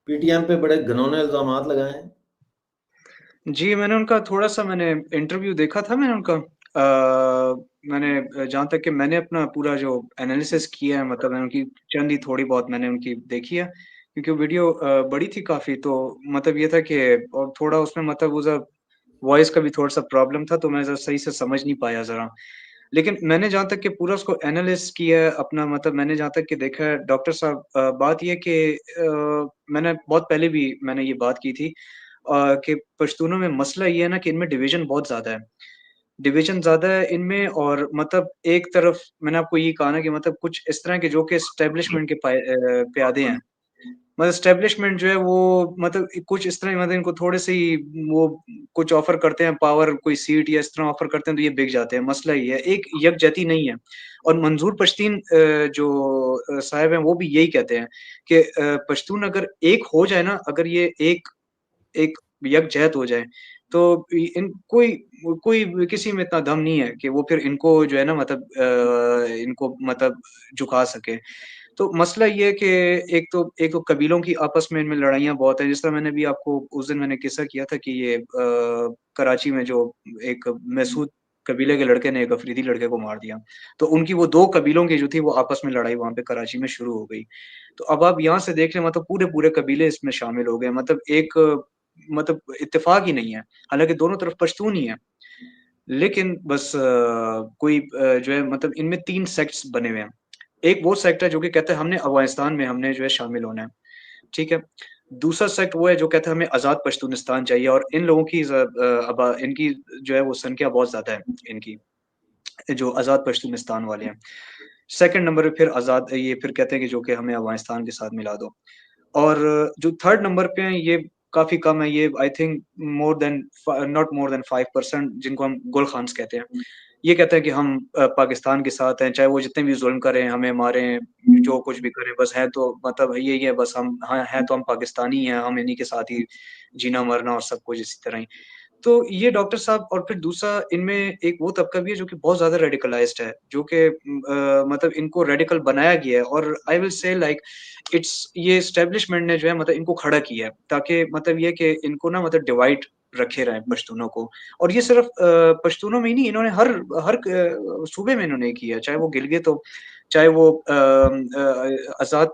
پی ٹی ایم پہ بڑے گھنونے الزامات لگائے ہیں؟ جی میں نے ان کا تھوڑا سا میں نے انٹرویو دیکھا تھا. میں نے ان کا میں نے جہاں تک کہ میں نے اپنا پورا جو انالیسس کیا ہے, مطلب ان کی چند ہی تھوڑی بہت میں نے ان کی دیکھی ہے, کیونکہ ویڈیو بڑی تھی کافی. تو مطلب یہ تھا کہ اور تھوڑا اس میں مطلب وہ وائس کا بھی تھوڑا سا پرابلم تھا, تو میں صحیح سے سمجھ نہیں پایا ذرا. لیکن میں نے جہاں تک کہ پورا اس کو اینالائز کیا ہے اپنا, مطلب میں نے جہاں تک کہ دیکھا ہے ڈاکٹر صاحب, بات یہ کہ میں نے بہت پہلے بھی میں نے یہ بات کی تھی کہ پشتونوں میں مسئلہ یہ ہے نا کہ ان میں ڈویژن بہت زیادہ ہے, ڈویژن زیادہ ہے ان میں. اور مطلب ایک طرف میں نے آپ کو یہ کہا نا کہ مطلب کچھ اس طرح کے جو کہ اسٹیبلشمنٹ کے پیادے ہیں, مطلب اسٹیبلشمنٹ جو ہے وہ مطلب کچھ اس طرح, مطلب ان کو تھوڑے سے وہ کچھ آفر کرتے ہیں پاور, کوئی سیٹ یا اس طرح آفر کرتے ہیں تو یہ بک جاتے ہیں. مسئلہ یہ ہے, ایک یکجہتی نہیں ہے. اور منظور پشتین جو صاحب ہیں وہ بھی یہی کہتے ہیں کہ پشتون اگر ایک ہو جائے نا, اگر یہ ایک یکجہت ہو جائے تو ان کوئی کسی میں اتنا دم نہیں ہے کہ وہ پھر ان کو جو ہے نا مطلب ان کو مطلب جھکا سکے. تو مسئلہ یہ ہے کہ ایک تو قبیلوں کی آپس میں ان میں لڑائیاں بہت ہیں. جس طرح میں نے بھی آپ کو اس دن میں نے قصہ کیا تھا کہ یہ کراچی میں جو ایک مسعود قبیلے کے لڑکے نے ایک افریدی لڑکے کو مار دیا, تو ان کی وہ دو قبیلوں کی جو تھی وہ آپس میں لڑائی وہاں پہ کراچی میں شروع ہو گئی. تو اب آپ یہاں سے دیکھ لیں, مطلب پورے قبیلے اس میں شامل ہو گئے, مطلب ایک مطلب اتفاق ہی نہیں ہے, حالانکہ دونوں طرف پشتون ہی ہے. لیکن بس کوئی جو ہے مطلب ان میں 3 سیکٹس بنے ہوئے ہیں. ایک وہ سیکٹ ہے جو کہ کہتا ہے ہم نے افغانستان میں ہم نے جو ہے شامل ہونا ہے, ٹھیک ہے. دوسرا سیکٹ وہ ہے جو کہتا ہے ہمیں آزاد پشتونستان چاہیے, اور ان لوگوں کی ان کی جو ہے وہ سنکھیا بہت زیادہ ہے, ان کی جو آزاد پشتونستان والے ہیں. سیکنڈ نمبر پہ پھر آزاد, یہ پھر کہتے ہیں کہ جو کہ ہمیں افغانستان کے ساتھ ملا دو. اور جو تھرڈ نمبر پہ ہیں یہ کافی کم ہے, یہ آئی تھنک ناٹ مور دین 5%, جن کو ہم گل خانس کہتے ہیں. یہ کہتے ہیں کہ ہم پاکستان کے ساتھ ہیں, چاہے وہ جتنے بھی ظلم کریں, ہمیں ماریں, جو کچھ بھی کریں, بس ہے تو مطلب یہی ہے, بس ہم ہیں تو ہم پاکستانی ہیں, ہم انہی کے ساتھ ہی جینا مرنا اور سب کچھ اسی طرح ہی. تو یہ ڈاکٹر صاحب, اور پھر دوسرا ان میں ایک وہ طبقہ بھی ہے جو کہ بہت زیادہ ریڈیکلائزڈ ہے, جو کہ مطلب ان کو ریڈیکل بنایا گیا ہے. اور آئی ول سے لائک اٹس یہ اسٹیبلشمنٹ نے جو ہے مطلب ان کو کھڑا کیا ہے, تاکہ مطلب یہ کہ ان کو نا مطلب ڈیوائڈ رکھے رہے پشتونوں کو. اور یہ صرف پشتونوں میں ہی نہیں, انہوں نے ہر صوبے میں انہوں نے کیا, چاہے وہ گلگت ہو, چاہے وہ آزاد,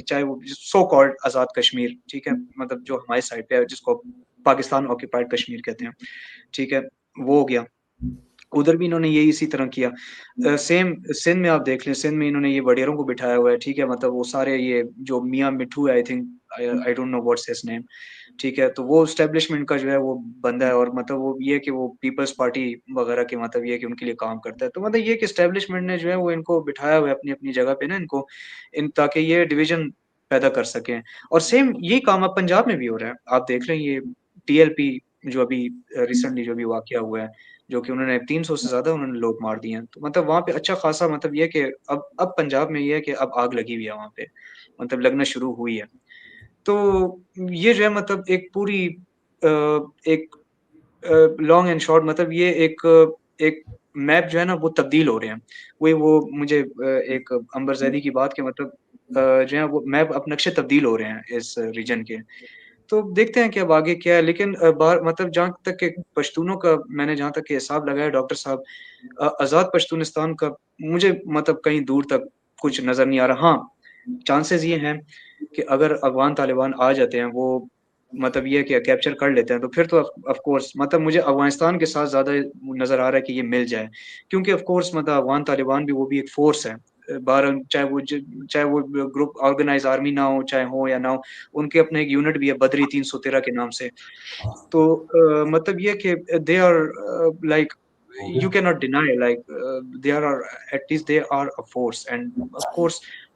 چاہے وہ سو کالڈ آزاد کشمیر, ٹھیک ہے, مطلب جو ہمارے سائڈ پہ ہے جس کو پاکستان آکوپائڈ کشمیر کہتے ہیں, ٹھیک ہے, وہ ہو گیا. ادھر بھی انہوں نے یہی اسی طرح کیا. سیم سندھ میں آپ دیکھ لیں, سندھ میں انہوں نے یہ وڈیروں کو بٹھایا ہوا ہے, ٹھیک ہے, مطلب وہ سارے یہ جو میاں مٹھو ہے, I think I don't know what's his name, ٹھیک ہے, تو وہ اسٹیبلشمنٹ کا جو ہے وہ بندہ ہے. اور مطلب وہ یہ کہ وہ پیپلز پارٹی وغیرہ کے مطلب یہ کہ ان کے لیے کام کرتا ہے. تو مطلب یہ کہ اسٹیبلشمنٹ نے جو ہے وہ ان کو بٹھایا ہوا ہے اپنی اپنی جگہ پہ نا, ان کو تاکہ یہ ڈویژن پیدا کر سکیں. اور سیم یہی کام اب پنجاب میں بھی ہو رہا ہے. آپ دیکھ لیں یہ ٹی ایل پی جو ابھی ریسنٹلی جو بھی واقعہ ہوا ہے, جو کہ انہوں نے 300 سے زیادہ انہوں نے لوگ مار دیے ہیں. تو مطلب وہاں پہ اچھا خاصا مطلب یہ کہ اب پنجاب میں یہ ہے کہ اب آگ لگی ہوئی ہے وہاں پہ, مطلب لگنا شروع ہوئی ہے. تو یہ جو ہے مطلب ایک پوری ایک لانگ اینڈ شارٹ, مطلب یہ ایک میپ جو ہے نا وہ تبدیل ہو رہے ہیں. وہ مجھے ایک عنبر زیدی کی بات کے مطلب جو ہے وہ میپ اب نقشے تبدیل ہو رہے ہیں اس ریجن کے. تو دیکھتے ہیں کہ اب آگے کیا ہے. لیکن مطلب جہاں تک کہ پشتونوں کا میں نے جہاں تک کہ حساب لگایا ڈاکٹر صاحب, آزاد پشتونستان کا مجھے مطلب کہیں دور تک کچھ نظر نہیں آ رہا. ہاں چانسز یہ ہیں کہ اگر افغان طالبان آ جاتے ہیں, وہ مطلب یہ کہ کیپچر کر لیتے ہیں, تو پھر تو آف کورس مطلب مجھے افغانستان کے ساتھ زیادہ نظر آ رہا ہے کہ یہ مل جائے, کیونکہ آف کورس مطلب افغان طالبان بھی وہ بھی ایک فورس ہے باہر, چاہے وہ گروپ آرگنائز آرمی نہ ہو, چاہے ہو یا نہ ہو, ان کے اپنے ایک یونٹ بھی ہے بدری 313 کے نام سے. تو مطلب یہ کہ they are like you cannot deny like they are at least they are a force and of course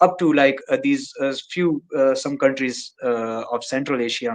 up to like these few some countries of Central Asia.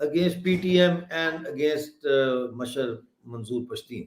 against PTM and against Mashar Manzoor Pashtun?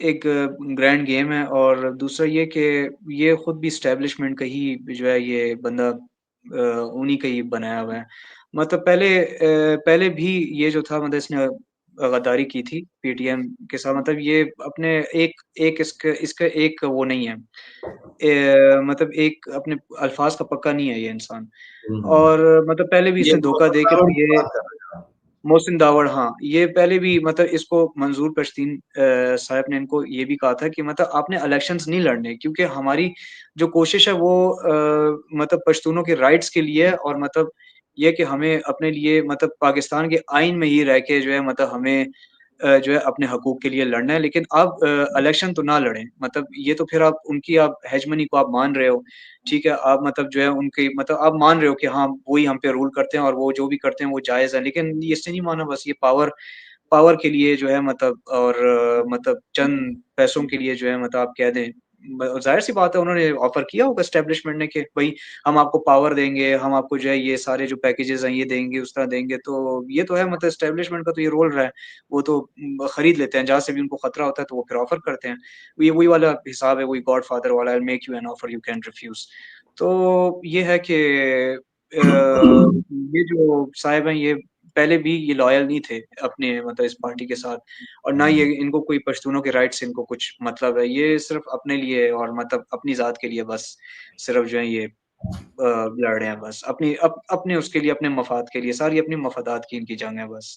ایک grand game ہے، اور دوسرا یہ کہ یہ خود بھی establishment کا ہی جو ہے یہ بندہ انہی کا ہی بنایا ہوا ہے. مطلب پہلے بھی یہ جو تھا، مطلب اس نے غداری کی تھی پی ٹی ایم کے ساتھ. مطلب یہ اپنے ایک اس کا ایک وہ نہیں ہے، مطلب ایک اپنے الفاظ کا پکا نہیں ہے یہ انسان. اور مطلب پہلے بھی اس یہ نے دھوکہ دے کے مساوات کی یہ بات کر رہے ہیں آپ. محسن داوڑ، ہاں، یہ پہلے بھی مطلب اس کو منظور پشتین صاحب نے ان کو یہ بھی کہا تھا کہ مطلب آپ نے الیکشنز نہیں لڑنے، کیونکہ ہماری جو کوشش ہے وہ مطلب پشتونوں کے رائٹس کے لیے، اور مطلب یہ کہ ہمیں اپنے لیے مطلب پاکستان کے آئین میں ہی رہ کے جو ہے مطلب ہمیں جو ہے اپنے حقوق کے لیے لڑنا ہے. لیکن آپ الیکشن تو نہ لڑیں. مطلب یہ تو پھر آپ ان کی آپ ہیجمنی کو آپ مان رہے ہو، ٹھیک ہے، آپ مطلب جو ہے ان کی مطلب آپ مان رہے ہو کہ ہاں وہی ہم پہ رول کرتے ہیں اور وہ جو بھی کرتے ہیں وہ جائز ہے. لیکن اس سے نہیں مانا، بس یہ پاور کے لیے جو ہے مطلب، اور مطلب چند پیسوں کے لیے جو ہے مطلب آپ کہہ دیں. ظاہر سی بات ہے انہوں نے آفر کیا ہوگا اسٹیبلشمنٹ نے کہ بھائی ہم آپ کو پاور دیں گے، ہم آپ کو جو ہے یہ سارے جو پیکیجز ہیں یہ دیں گے، اس طرح دیں گے. تو یہ تو ہے مطلب اسٹیبلشمنٹ کا تو یہ رول رہا ہے، وہ تو خرید لیتے ہیں جہاں سے بھی ان کو خطرہ ہوتا ہے تو وہ پھر آفر کرتے ہیں. یہ وہی والا حساب ہے، وہی گاڈ فادر والا، I'll make you an offer you can't refuse. تو یہ ہے کہ یہ جو صاحب ہیں یہ پہلے بھی یہ لائل نہیں تھے اپنے مطلب اس پارٹی کے ساتھ، اور نہ یہ ان کو کوئی پشتونوں کے رائٹ سے ان کو کچھ مطلب ہے. یہ صرف اپنے لیے اور مطلب اپنی ذات کے لیے بس صرف جو ہے یہ لڑ رہے ہیں، بس اپنے اس کے لیے، اپنے مفاد کے لیے، ساری اپنی مفادات کی ان کی جنگ ہے، بس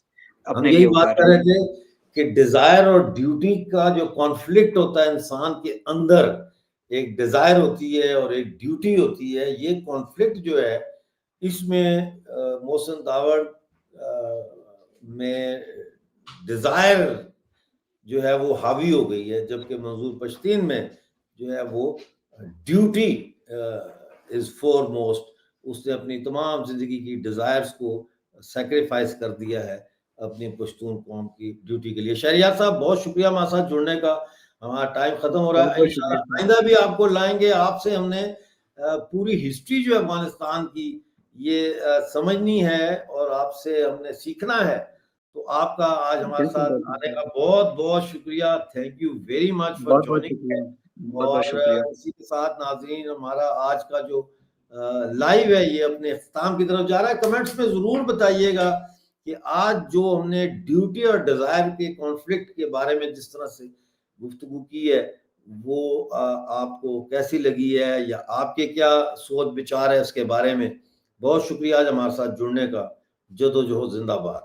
ہم اپنے لیے یہی وہ بات کر کر رہے رہے ہیں. تھے کہ ڈیزائر اور ڈیوٹی کا جو کانفلکٹ ہوتا ہے انسان کے اندر، ایک ڈیزائر ہوتی ہے اور ایک ڈیوٹی ہوتی ہے. یہ کانفلکٹ جو ہے اس میں محسن داوڑ میں ڈیزائر جو ہے وہ حاوی ہو گئی ہے، جبکہ منظور پشتین میں جو ہے وہ ڈیوٹی از فور موسٹ. اس نے اپنی تمام زندگی کی ڈیزائرز کو سیکریفائز کر دیا ہے اپنی پشتون قوم کی ڈیوٹی کے لیے. شہریار صاحب بہت شکریہ ہمارے ساتھ جڑنے کا، ہمارا ٹائم ختم ہو رہا بہت ہے. بہت انشاءاللہ شکریہ. آئندہ بھی آپ کو لائیں گے. آپ سے ہم نے پوری ہسٹری جو ہے افغانستان کی یہ سمجھنی ہے اور آپ سے ہم نے سیکھنا ہے. تو آپ کا آج ہمارے ساتھ آنے کا بہت بہت شکریہ. Thank you very much for بہت بہت جوائننگ. شکریہ. بہت اور بہت شکریہ. اسی کے ساتھ ناظرین ہمارا آج کا جو لائیو ہے یہ اپنے اختتام کی طرف جا رہا ہے. کمنٹس میں ضرور بتائیے گا کہ آج جو ہم نے ڈیوٹی اور ڈیزائر کے کانفلکٹ کے بارے میں جس طرح سے گفتگو کی ہے وہ آپ کو کیسی لگی ہے، یا آپ کے کیا سوچ بچار ہے اس کے بارے میں. بہت شکریہ آج ہمارے ساتھ جڑنے کا. جدوجہد زندہ باد.